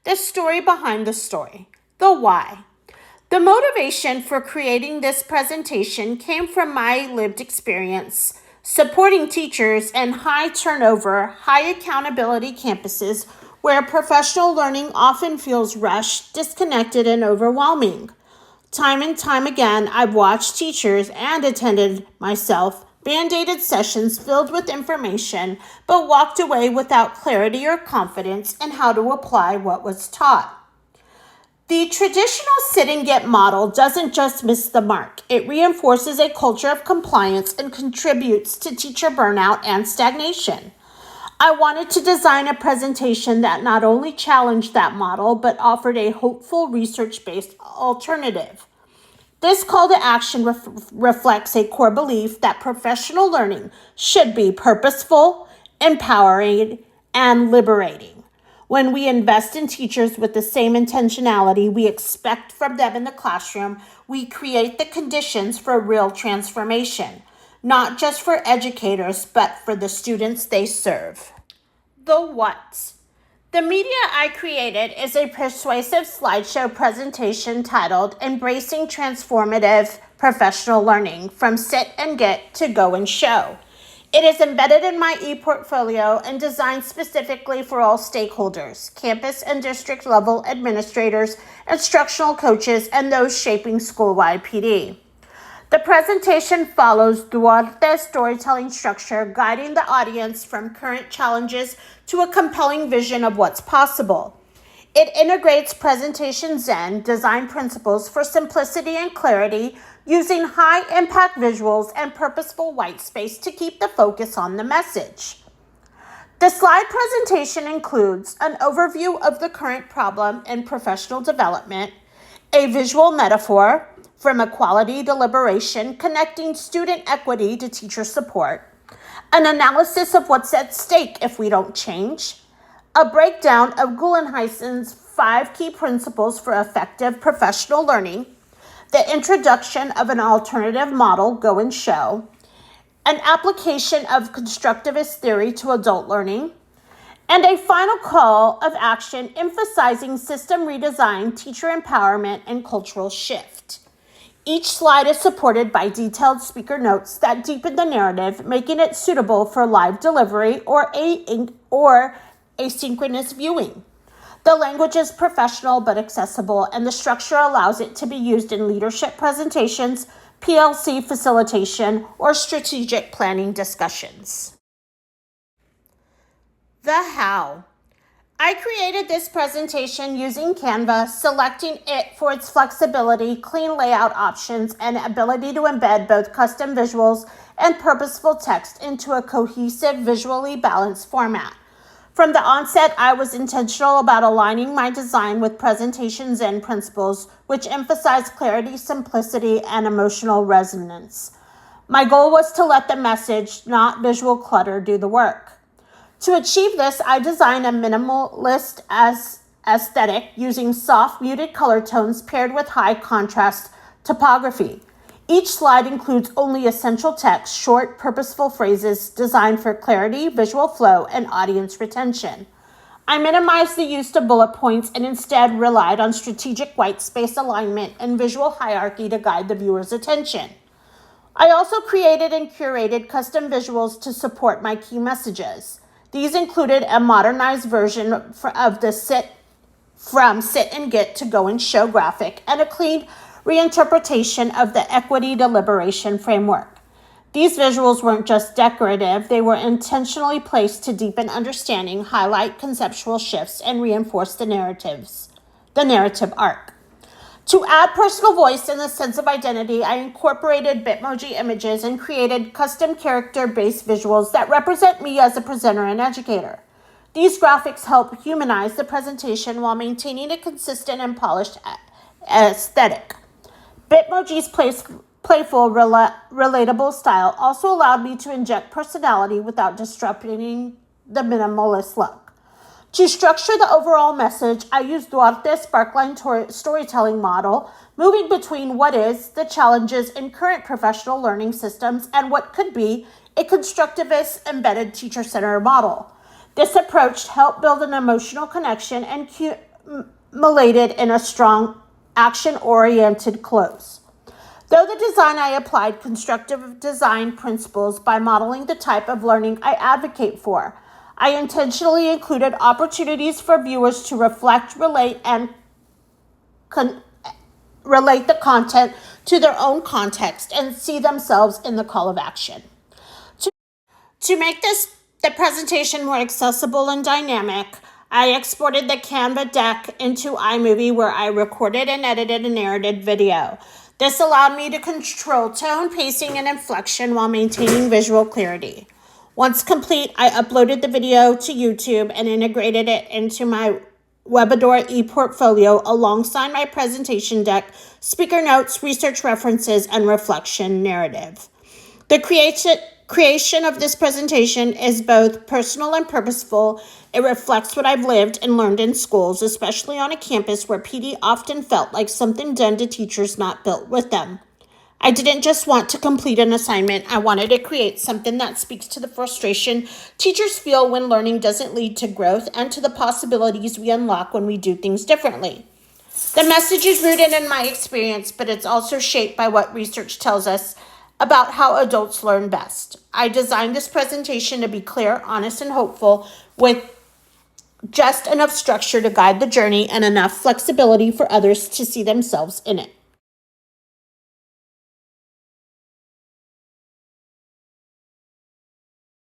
The story behind the story, the why. The motivation for creating this presentation came from my lived experience supporting teachers in high turnover, high accountability campuses where professional learning often feels rushed, disconnected, and overwhelming. Time and time again, I've watched teachers and attended myself band-aided sessions filled with information, but walked away without clarity or confidence in how to apply what was taught. The traditional sit and get model doesn't just miss the mark. It reinforces a culture of compliance and contributes to teacher burnout and stagnation. I wanted to design a presentation that not only challenged that model, but offered a hopeful research-based alternative. This call to action reflects a core belief that professional learning should be purposeful, empowering, and liberating. When we invest in teachers with the same intentionality we expect from them in the classroom, we create the conditions for real transformation, not just for educators, but for the students they serve. The what? The media I created is a persuasive slideshow presentation titled Embracing Transformative Professional Learning from Sit and Get to Go and Show. It is embedded in my e-portfolio and designed specifically for all stakeholders, campus and district level administrators, instructional coaches, and those shaping school-wide PD. The presentation follows Duarte's storytelling structure, guiding the audience from current challenges to a compelling vision of what's possible. It integrates Presentation Zen design principles for simplicity and clarity, using high-impact visuals and purposeful white space to keep the focus on the message. The slide presentation includes an overview of the current problem in professional development, a visual metaphor from equality to liberation, connecting student equity to teacher support, an analysis of what's at stake if we don't change, a breakdown of Gullenheisen's 5 key principles for effective professional learning, the introduction of an alternative model, Go and Show, an application of constructivist theory to adult learning, and a final call of action emphasizing system redesign, teacher empowerment, and cultural shift. Each slide is supported by detailed speaker notes that deepen the narrative, making it suitable for live delivery or asynchronous viewing. The language is professional but accessible, and the structure allows it to be used in leadership presentations, PLC facilitation, or strategic planning discussions. The how. I created this presentation using Canva, selecting it for its flexibility, clean layout options, and ability to embed both custom visuals and purposeful text into a cohesive, visually balanced format. From the onset, I was intentional about aligning my design with Presentation Zen principles, which emphasize clarity, simplicity, and emotional resonance. My goal was to let the message, not visual clutter, do the work. To achieve this, I designed a minimalist aesthetic using soft, muted color tones paired with high contrast typography. Each slide includes only essential text, short, purposeful phrases designed for clarity, visual flow, and audience retention. I minimized the use of bullet points and instead relied on strategic white space alignment and visual hierarchy to guide the viewer's attention. I also created and curated custom visuals to support my key messages. These included a modernized version of the Sit and Get to Go and Show graphic and a clean reinterpretation of the equity to liberation framework. These visuals weren't just decorative, they were intentionally placed to deepen understanding, highlight conceptual shifts, and reinforce the narrative arc. To add personal voice and a sense of identity, I incorporated Bitmoji images and created custom character-based visuals that represent me as a presenter and educator. These graphics help humanize the presentation while maintaining a consistent and polished aesthetic. Bitmoji's playful, relatable style also allowed me to inject personality without disrupting the minimalist look. To structure the overall message, I used Duarte's Sparkline storytelling model, moving between what is, the challenges in current professional learning systems, and what could be a constructivist embedded teacher-centered model. This approach helped build an emotional connection and formulated in a strong, action-oriented close. Though the design I applied constructive design principles by modeling the type of learning I advocate for, I intentionally included opportunities for viewers to reflect, relate, and relate the content to their own context and see themselves in the call of action. To make the presentation more accessible and dynamic, I exported the Canva deck into iMovie, where I recorded and edited a narrated video. This allowed me to control tone, pacing, and inflection while maintaining visual clarity. Once complete, I uploaded the video to YouTube and integrated it into my Webador ePortfolio alongside my presentation deck, speaker notes, research references, and reflection narrative. The creation of this presentation is both personal and purposeful. It reflects what I've lived and learned in schools, especially on a campus where PD often felt like something done to teachers not built with them. I didn't just want to complete an assignment. I wanted to create something that speaks to the frustration teachers feel when learning doesn't lead to growth and to the possibilities we unlock when we do things differently. The message is rooted in my experience, but it's also shaped by what research tells us about how adults learn best. I designed this presentation to be clear, honest, and hopeful, with just enough structure to guide the journey and enough flexibility for others to see themselves in it.